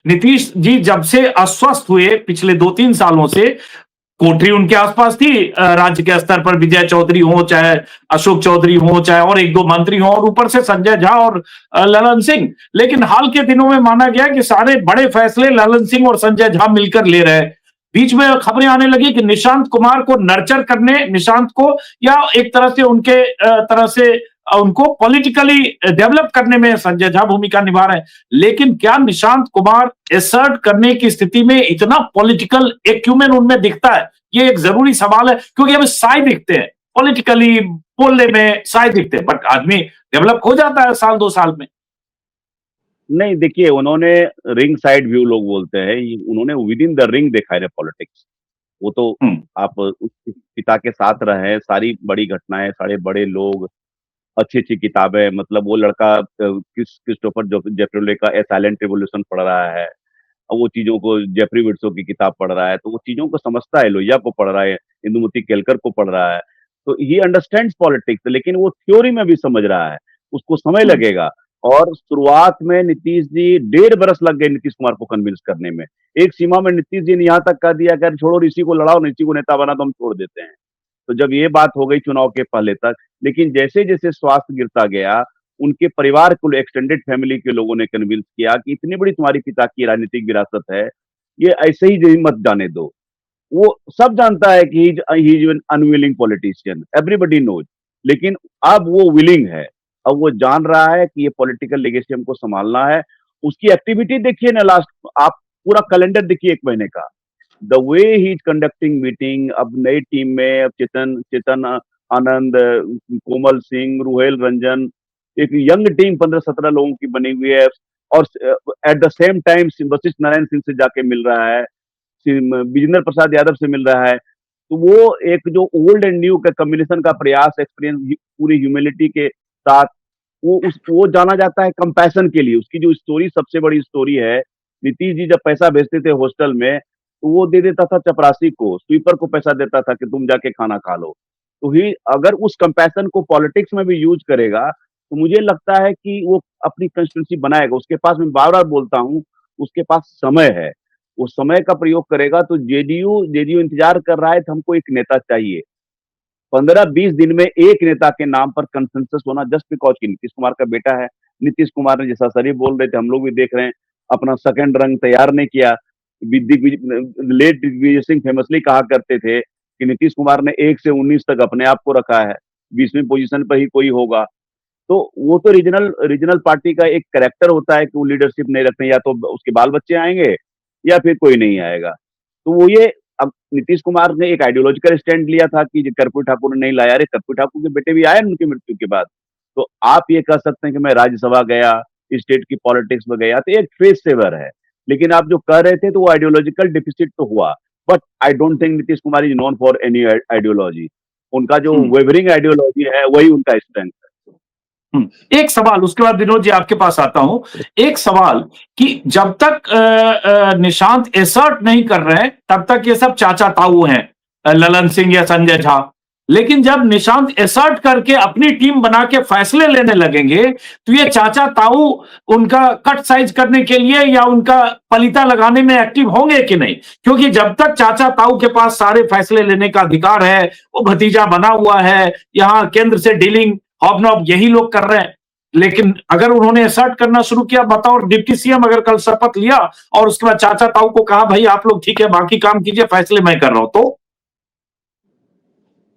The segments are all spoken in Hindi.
नीतीश जी जब से अस्वस्थ हुए पिछले 2-3 सालों से, कोठरी उनके आसपास थी राज्य के स्तर पर विजय चौधरी हो, चाहे अशोक चौधरी हो, चाहे और 1-2 मंत्री हों और ऊपर से संजय झा और ललन सिंह। लेकिन हाल के दिनों में माना गया कि सारे बड़े फैसले ललन सिंह और संजय झा मिलकर ले रहे हैं। बीच में खबरें आने लगी कि निशांत कुमार को नर्चर करने निशांत को या एक तरह से उनके तरह से उनको पॉलिटिकली डेवलप करने में संजय झा भूमिका निभा रहे हैं। लेकिन क्या निशांत कुमार एसर्ट करने की स्थिति में इतना पॉलिटिकल एक्यूमेन उनमें दिखता है? ये एक जरूरी सवाल है क्योंकि हमें साय दिखते हैं पॉलिटिकली बोलने में साय दिखते हैं, बट आदमी डेवलप हो जाता है साल 2 साल में। नहीं, देखिए उन्होंने रिंग साइड व्यू लोग बोलते हैं, उन्होंने विद इन द रिंग देखा है पॉलिटिक्स। वो तो हम्म। आप उसके पिता के साथ रहे, सारी बड़ी घटनाएं, सारे बड़े लोग, अच्छी-अच्छी किताबें, मतलब वो लड़का क्रिस्टोफर जेफरले का ए साइलेंट रिवॉल्यूशन पढ़ रहा है। वो चीज़ों को जेफरी विट्सो की किताब पढ़ रहा है, तो वो चीज़ों को समझता है, लोहिया को पढ़ रहा है, इंदुमती केलकर को पढ़ रहा है। तो ही अंडरस्टैंड्स पॉलिटिक्स, लेकिन वो थ्योरी में भी समझ रहा है, उसको समय हम्म। लगेगा। और शुरुआत में नीतीश जी 1.5 बरस लग गए नीतीश कुमार को कन्विंस करने में। एक सीमा में नीतीश जी ने यहाँ तक कह दिया कि अरे छोड़ो ऋषि को लड़ाओ, ऋषि को नेता बना तो हम छोड़ देते हैं। तो जब ये बात हो गई चुनाव के पहले तक, लेकिन जैसे-जैसे स्वास्थ्य गिरता गया, उनके परिवार को एक्सटेंडेड फैमिली के लोगों ने कन्विंस किया कि इतनी बड़ी तुम्हारी पिता की राजनीतिक विरासत है, ये ऐसे ही नहीं मत जाने दो। वो सब जानता है कि he is an unwilling politician, everybody knows. लेकिन अब वो विलिंग है। अब वो जान रहा है कि ये पॉलिटिकल लेगेसी हमको संभालना है। उसकी एक्टिविटी देखिए ना, लास्ट आप पूरा कैलेंडर देखिए 1 महीने का। The way he is conducting meeting, अब नई टीम में अब चेतन चेतन आनंद, कोमल सिंह, रुहेल रंजन, एक यंग टीम 15-17 लोगों की बनी हुई है। और at the same time Vashishtha Narayan Singh से जाके मिल रहा है, विजेंद्र प्रसाद यादव से मिल रहा है। तो वो एक जो ओल्ड एंड न्यू का कॉम्बिनेशन का प्रयास, एक्सपीरियंस, पूरी ह्यूमिलिटी के साथ, वो जाना जाता है कंपैशन के लिए। उसकी जो स्टोरी सबसे बड़ी स्टोरी है, नीतीश जी जब पैसा भेजते थे हॉस्टल में, तो वो दे देता था चपरासी को, स्वीपर को पैसा देता था कि तुम जाके खाना खा लो। तो ही अगर उस कंपैशन को पॉलिटिक्स में भी यूज करेगा, तो मुझे लगता है कि वो अपनी कंस्टिट्यूंसी बनाएगा। उसके पास, मैं बार-बार बोलता हूँ, उसके पास समय है। वो समय का प्रयोग करेगा। तो जेडीयू इंतजार कर रहा है, तो हमको एक नेता चाहिए। 15-20 दिन में एक नेता के नाम पर कंसेंसस होना, जस्ट बिकॉज़ कि नीतीश कुमार का बेटा है। नीतीश कुमार ने, जैसा सर बोल रहे थे, हम लोग भी देख रहे हैं, अपना सेकंड रंग तैयार नहीं किया। लेट दिग्विजय सिंह फेमसली कहा करते थे कि नीतीश कुमार ने 1 से 19 तक अपने आप को रखा है, 20वीं पोजीशन पर ही कोई होगा। तो वो तो रीजनल रीजनल पार्टी का एक कैरेक्टर होता है कि वो लीडरशिप नहीं रखते, या तो उसके बाल बच्चे आएँगे या फिर कोई नहीं आएगा। तो वो ये, अब नीतीश कुमार ने एक आइडियोलॉजिकल स्टैंड लिया था कि कर्पूरी ठाकुर ने नहीं लाया। अरे कर्पूरी ठाकुर के बेटे भी आए उनकी मृत्यु के बाद। तो आप ये कह सकते हैं कि मैं राज्यसभा गया, स्टेट की पॉलिटिक्स में गया, तो एक फेस सेवर है। लेकिन आप जो कह रहे थे, तो वो आइडियोलॉजिकल डिफिसिट तो हुआ। But I don't think Nitish Kumar is known for any ideology. उनका जो हम्म। वेवरिंग आइडियोलॉजी है, वही उनका स्ट्रेंथ है। एक सवाल, उसके बाद विनोद जी आपके पास आता हूं। एक सवाल कि जब तक निशांत एसर्ट नहीं कर रहे हैं तब तक ये सब चाचा ताऊ हैं, ललन सिंह या संजय झा। लेकिन जब निशांत एसर्ट करके अपनी टीम बना के फैसले लेने लगेंगे तो ये चाचा ताऊ उनका कट साइज करने के लिए या उनका पलीता लगाने में एक्टिव होंगे कि नहीं? क्योंकि जब तक चाचा ताऊ के पास सारे फैसले लेने का अधिकार है, वो भतीजा बना हुआ है, यहां केंद्र से डीलिंग हॉबनॉब यही लोग कर रहे हैं। लेकिन अगर उन्होंने असर्ट करना शुरू किया, बतौर डिप्टी सीएम अगर कल शपथ लिया और उसके बाद चाचा ताऊ को कहा भाई आप लोग ठीक है बाकी काम कीजिए, फैसले मैं कर रहा हूं, तो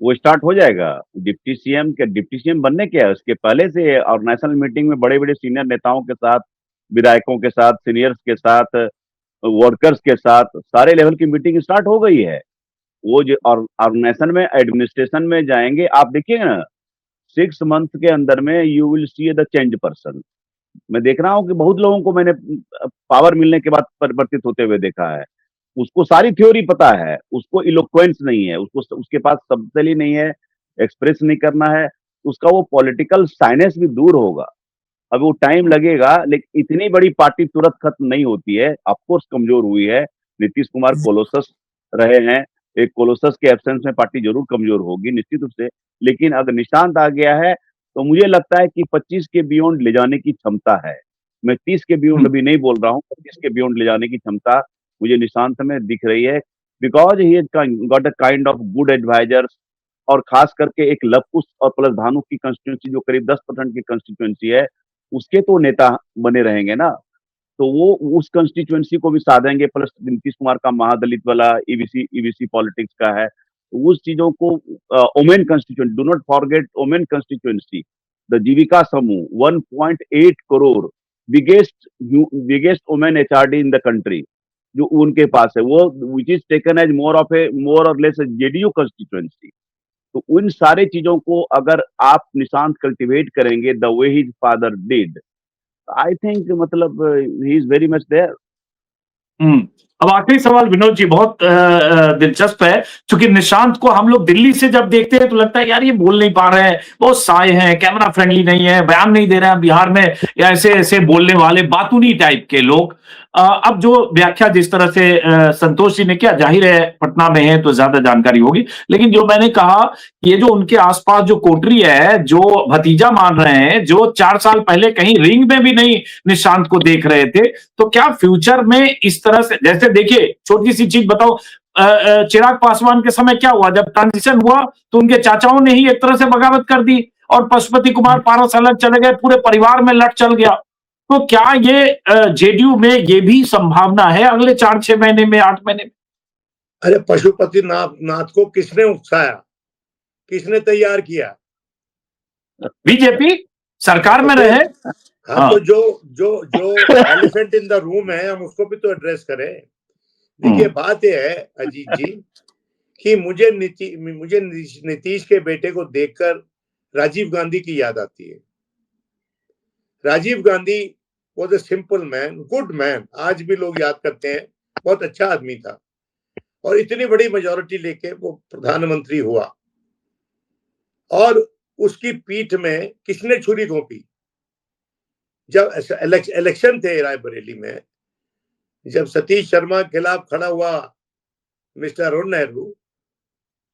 वो स्टार्ट हो जाएगा। डिप्टी सीएम बनने क्या है, उसके पहले से ऑर्गेनाइजेशनल मीटिंग में बड़े-बड़े सीनियर नेताओं के साथ, विधायकों के साथ, सीनियर्स के साथ, वर्कर्स के साथ, सारे लेवल की मीटिंग स्टार्ट हो गई है। वो जो ऑर्गेनाइजेशन में, एडमिनिस्ट्रेशन में जाएँगे, आप देखिएगा ना, 6 मंथ के अंदर में you will see the change person. मैं देख रहा हूँ कि बहुत लोगों को मैंने पावर मिलने के बाद परिवर्तित होते हुए देखा है। उसको सारी थ्योरी पता है, उसको इलोक्वेंस नहीं है, उसके पास शब्दावली नहीं है, एक्सप्रेस नहीं करना है, उसका वो पॉलिटिकल साइनेस भी दूर होगा। अब वो टाइम लगेगा, लेकिन इतनी बड़ी पार्टी तुरंत खत्म नहीं होती है। ऑफ कोर्स कमज़ोर हुई है, नीतीश कुमार कोलोसस रहे हैं, एक कोलोसस के एब्सेंस में पार्टी ज़रूर कमज़ोर होगी निश्चित रूप से। लेकिन अगर निशांत आ गया है, तो मुझे लगता है कि 25 के बियॉन्ड ले जाने की क्षमता है। मैं 30 के बियॉन्ड अभी नहीं बोल रहा हूँ, 30 के बियॉन्ड ले जाने की क्षमता मुझे निशांत में दिख रही है, because he got a kind of good advisers, और खास करके एक लवकुश और प्लस धानु की कंस्टिट्यूंसी जो करीब 10% की कंस्टिट्यूंसी है, उसके तो नेता बने रहेंगे ना, तो वो उस कंस्टिट्यूंसी को भी साधेंगे, प्लस नीतीश कुमार का महादलित वाला ईबीसी पॉलिटिक्स का है, तो उस चीजों को women constituency, do not forget women constituency, the Jeevika समूह 1.8 crore biggest women HRD in the country जो उनके पास है, वो which is taken as more और लेस जेडीयू कंस्टिट्यूंसी। तो उन सारे चीजों को अगर आप निशांत कल्टीवेट करेंगे the way his father did, I think मतलब he is very much there. अब आखिरी सवाल विनोद जी, बहुत दिलचस्प है, क्योंकि निशांत को हम लोग दिल्ली से जब देखते हैं तो लगता है यार ये बोल नहीं पा रहे हैं, बहुत साए हैं, कैमरा फ्रेंडली नहीं है, बयान नहीं दे रहे हैं बिहार में, या ऐसे ऐसे बोलने वाले बातूनी टाइप के लोग। अब जो व्याख्या जिस तरह से संतोष जी ने किया, जाहिर है पटना में है तो ज्यादा जानकारी होगी, लेकिन जो मैंने कहा, ये जो उनके आसपास जो कोटरी है, जो भतीजा मान रहे हैं, जो 4 साल पहले कहीं रिंग में भी नहीं निशांत को देख रहे थे, तो क्या फ्यूचर में इस तरह से, जैसे देखिए छोटी सी चीज बताओ, चिराग पासवान के समय क्या हुआ, जब ट्रांजिशन हुआ तो उनके चाचाओं ने ही एक तरह से बगावत कर दी और पशुपति कुमार पारस अलग चले गए, पूरे परिवार में लट चल गया। तो क्या ये जेडीयू में ये भी संभावना है अगले 4-6 महीने में, 8 महीने में? अरे पशुपति नाथ को किसने उकसाया, किसने तैयार किया? बीजेपी सरकार में रहे। हाँ, तो जो एलिफेंट इन द रूम है, हम उसको भी तो एड्रेस करें। देखिए बात यह है अजीत जी कि मुझे नीतीश के बेटे को देखकर राजीव गांधी की याद आती है। Rajiv Gandhi was a simple man, good man, आज भी लोग याद करते हैं, बहुत अच्छा आदमी था, और इतनी बड़ी मेजोरिटी लेके वो प्रधानमंत्री हुआ, और उसकी पीठ में किसने छुरी घोंपी? जब इलेक्शन थे रायबरेली में, जब सतीश शर्मा के खिलाफ खड़ा हुआ मिस्टर अरुण नेहरू,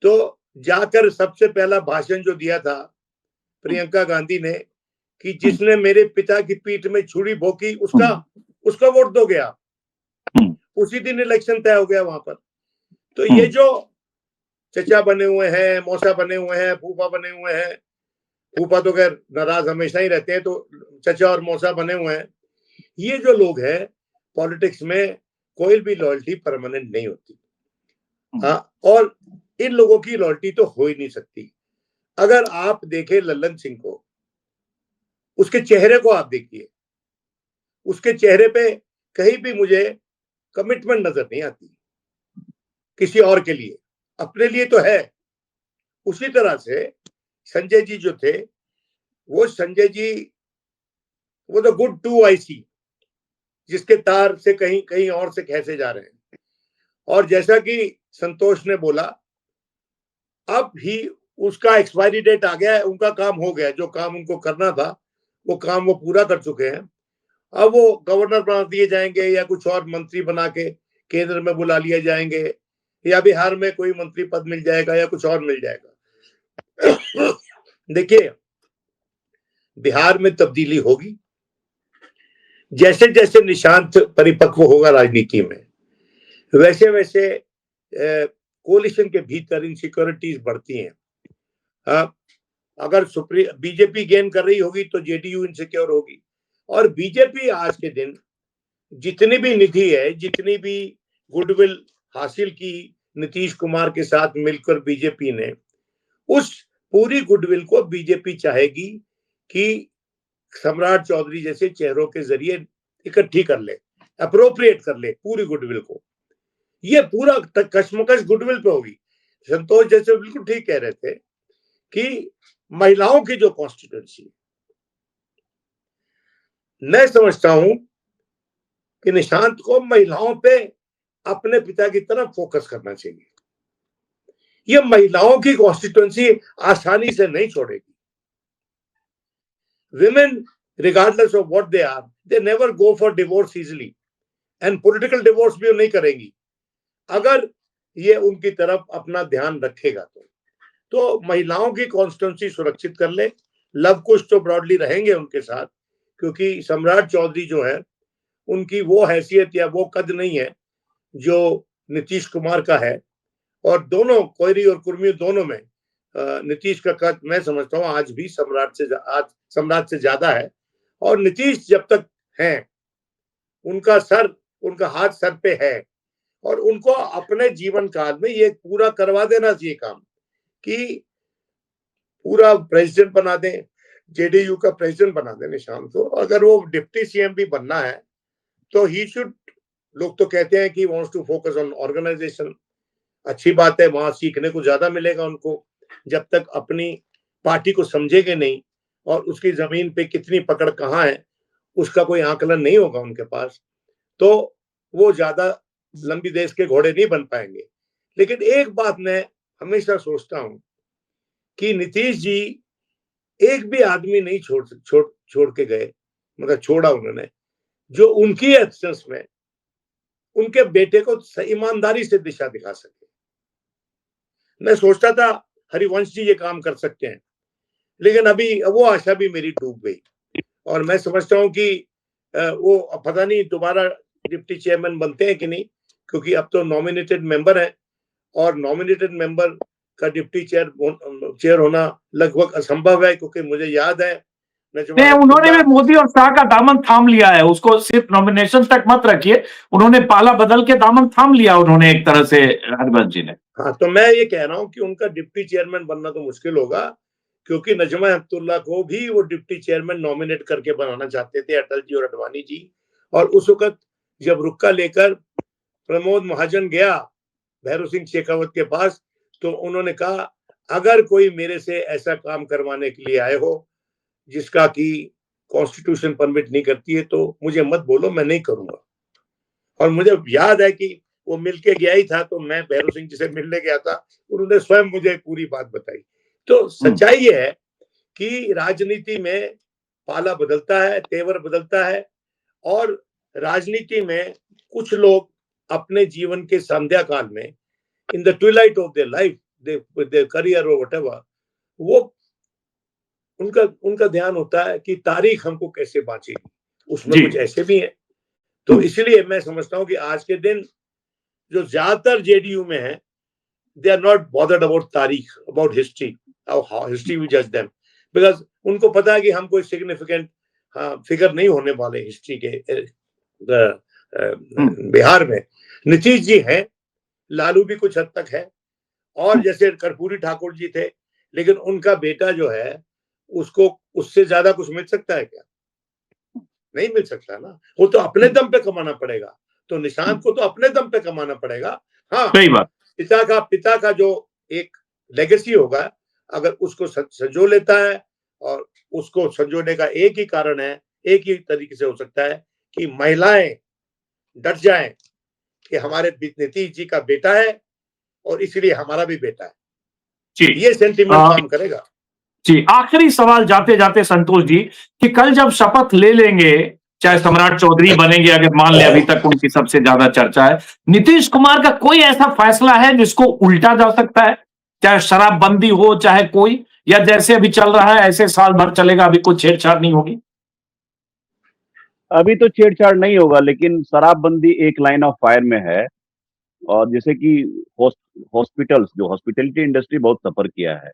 तो जाकर सबसे पहला भाषण जो दिया था प्रियंका गांधी ने कि जिसने मेरे पिता की पीठ में छुरी भोंकी उसका वोट दो गया। उसी दिन इलेक्शन तय हो गया वहां पर। तो ये जो चचा बने हुए हैं, मौसा बने हुए हैं, फूफा बने हुए हैं, फूफा तो खैर नाराज हमेशा ही रहते हैं, तो चचा और मौसा बने हुए हैं, ये जो लोग हैं पॉलिटिक्स में, कोई भी लॉयल्टी परमानेंट नहीं होती। और इन लोगों की लॉयल्टी तो हो ही नहीं सकती। अगर आप देखें लल्लन सिंह को, उसके चेहरे को आप देखिए, उसके चेहरे पे कहीं भी मुझे कमिटमेंट नजर नहीं आती किसी और के लिए, अपने लिए तो है। उसी तरह से संजय जी जो थे, वो संजय जी वो तो गुड 2IC, जिसके तार से कहीं कहीं और से कैसे जा रहे हैं। और जैसा कि संतोष ने बोला, अब ही उसका एक्सपायरी डेट आ गया है, उनका काम हो गया, जो काम उनको करना था वो काम वो पूरा कर चुके हैं। अब वो गवर्नर बना दिए जाएंगे, या कुछ और मंत्री बना के केंद्र में बुला लिए जाएंगे, या बिहार में कोई मंत्री पद मिल जाएगा, या कुछ और मिल जाएगा। देखिए बिहार में तब्दीली होगी, जैसे जैसे निशांत परिपक्व होगा राजनीति में, वैसे वैसे कोलिशन के भीतर इनसिक्योरिटीज बढ़ती हैं। अगर बीजेपी गेन कर रही होगी तो जेडीयू इनसिक्योर होगी। और बीजेपी आज के दिन जितनी भी निधि है, जितनी भी गुडविल हासिल की नीतीश कुमार के साथ मिलकर बीजेपी ने, उस पूरी गुडविल को बीजेपी चाहेगी कि सम्राट चौधरी जैसे चेहरों के जरिए इकट्ठी कर ले, अप्रोप्रिएट कर ले पूरी गुडविल को। ये पूरा कश्मकश गुडविल पे होगी। संतोष जैसे बिल्कुल ठीक कह रहे थे कि महिलाओं की जो कॉन्स्टिट्यूंसी, मैं समझता हूं कि निशांत को महिलाओं पे अपने पिता की तरफ फोकस करना चाहिए। ये महिलाओं की कॉन्स्टिट्यूंसी आसानी से नहीं छोड़ेगी। Women, regardless of what they are, they never go for divorce easily, and political divorce भी नहीं करेंगी अगर ये उनकी तरफ अपना ध्यान रखेगा। तो महिलाओं की कॉन्स्टिट्यूंसी सुरक्षित कर ले। लव कुश तो ब्रॉडली रहेंगे उनके साथ, क्योंकि सम्राट चौधरी जो है उनकी वो हैसियत या वो कद नहीं है जो नीतीश कुमार का है। और दोनों कोयरी और कुर्मी दोनों में नीतीश का कद मैं समझता हूँ आज भी सम्राट से ज्यादा है। और नीतीश जब तक हैं उनका हाथ सर पे है और उनको अपने जीवन काल में ये पूरा करवा देना चाहिए काम कि पूरा प्रेसिडेंट बना दें, जेडीयू का प्रेसिडेंट बना दें निशांत को। अगर वो डिप्टी सीएम भी बनना है तो ही शुड, लोग तो कहते हैं कि wants to focus on organisation, अच्छी बात है, वहां सीखने को ज्यादा मिलेगा उनको। जब तक अपनी पार्टी को समझेंगे नहीं और उसकी जमीन पे कितनी पकड़ कहाँ है उसका कोई आकलन नहीं होगा उनके पास, तो वो ज्यादा लंबी देश के घोड़े नहीं बन पाएंगे। लेकिन एक बात मैं हमेशा सोचता हूं कि नीतीश जी एक भी आदमी नहीं छोड़ के गए, मतलब छोड़ा उन्होंने, जो उनकी एब्सेंस में उनके बेटे को ईमानदारी से दिशा दिखा सके। मैं सोचता था हरिवंश जी ये काम कर सकते हैं, लेकिन अभी वो आशा भी मेरी डूब गई। और मैं समझता हूं कि वो पता नहीं दोबारा डिप्टी चेयरमैन बनते हैं कि नहीं, क्योंकि अब तो नॉमिनेटेड मेंबर है और नॉमिनेटेड मेंबर का डिप्टी चेयर होना लगभग असंभव है। क्योंकि मुझे याद है उन्होंने भी मोदी और शाह का दामन थाम लिया है, उसको सिर्फ नॉमिनेशन तक मत रखिए, उन्होंने पाला बदल के दामन थाम लिया उन्होंने एक तरह से हरिवंश जी ने। हाँ, तो मैं ये कह रहा हूँ कि उनका डिप्टी चेयरमैन बनना तो मुश्किल होगा, क्योंकि नजमा हेपतुल्ला को भी वो डिप्टी चेयरमैन नॉमिनेट करके बनाना चाहते थे, अटल जी और अडवाणी जी। और उस वक्त जब रुक्का लेकर प्रमोद महाजन गया भैरव सिंह शेखावत के पास, तो उन्होंने कहा अगर कोई मेरे से ऐसा काम करवाने के लिए आए हो जिसका कि कॉन्स्टिट्यूशन परमिट नहीं करती है तो मुझे मत बोलो, मैं नहीं करूंगा। और मुझे याद है कि वो मिलके गया ही था, तो मैं भैरव सिंह जी से मिलने गया था, उन्होंने स्वयं मुझे पूरी बात बताई। तो सच्चाई ये है कि राजनीति में पाला बदलता है, तेवर बदलता है, और राजनीति में कुछ लोग अपने जीवन के संध्या काल में in the Twilight of their life, their career और व्हाटएवर, वो उनका ध्यान होता है कि तारीख हमको कैसे बांचेगी, उसमें कुछ ऐसे भी हैं। तो इसलिए मैं समझता हूं कि आज के दिन जो ज्यादातर जेडीयू में है, they are not bothered about तारीख, about history, how history will जज देम, बिकॉज उनको पता है कि हम कोई सिग्निफिकेंट फिगर नहीं होने वाले हिस्ट्री के बिहार में। नीतीश जी हैं, लालू भी कुछ हद तक है, और जैसे कर्पूरी ठाकुर जी थे, लेकिन उनका बेटा जो है उसको उससे ज्यादा कुछ मिल सकता है क्या? नहीं मिल सकता ना, वो तो अपने दम पे कमाना पड़ेगा। तो निशांत को तो अपने दम पे कमाना पड़ेगा। हाँ, सही बात। पिता का जो एक लेगेसी होगा, अगर उसको संजो लेता है, और उसको संजोने का एक ही कारण है, एक ही तरीके से हो सकता है कि महिलाएं डट जाएं कि हमारे नीतीश जी का बेटा है और इसलिए हमारा भी बेटा है। ये सेंटीमेंट काम करेगा। जी, आखिरी सवाल जाते जाते संतोष जी, कि कल जब शपथ ले लेंगे, चाहे सम्राट चौधरी बनेंगे, अगर मान ले अभी तक उनकी सबसे ज्यादा चर्चा है, नीतीश कुमार का कोई ऐसा फैसला है जिसको उल्टा जा सकता है? चाहे शराबबंदी हो, चाहे कोई, या जैसे अभी चल रहा है ऐसे साल भर चलेगा, अभी कोई छेड़छाड़ नहीं होगी? अभी तो छेड़छाड़ नहीं होगा, लेकिन शराबबंदी एक लाइन ऑफ फायर में है। और जैसे कि हॉस्पिटल्स, जो हॉस्पिटैलिटी इंडस्ट्री बहुत सफर किया है,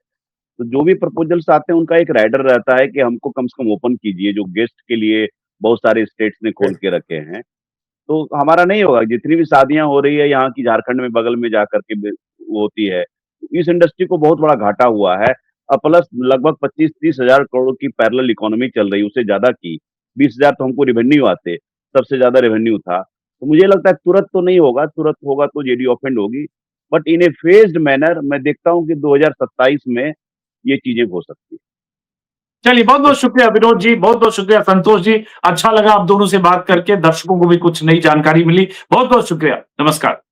तो जो भी प्रपोजल्स आते हैं उनका एक राइडर रहता है कि हमको कम से कम ओपन कीजिए, जो गेस्ट के लिए बहुत सारे स्टेट्स ने खोल के रखे हैं। तो हमारा नहीं होगा, जितनी भी शादियां हो रही है यहाँ की, झारखंड में बगल में जाकर के वो होती है, इस इंडस्ट्री को बहुत बड़ा घाटा हुआ है। और प्लस लगभग 25-30 हजार करोड़ की पैरेलल इकोनॉमी चल रही, उससे ज्यादा की 20,000 तो हमको रेवेन्यू आते, सबसे ज्यादा रेवेन्यू था। तो मुझे लगता है तुरंत तो नहीं होगा, तुरंत होगा तो जेडी ऑफेंड होगी, but in A phased manner मैं देखता हूं कि 2027 में ये चीजें हो सकती है। चलिए, बहुत बहुत शुक्रिया विनोद जी, बहुत बहुत शुक्रिया संतोष जी, अच्छा लगा आप दोनों से बात करके, दर्शकों को भी कुछ नई जानकारी मिली। बहुत बहुत शुक्रिया, नमस्कार।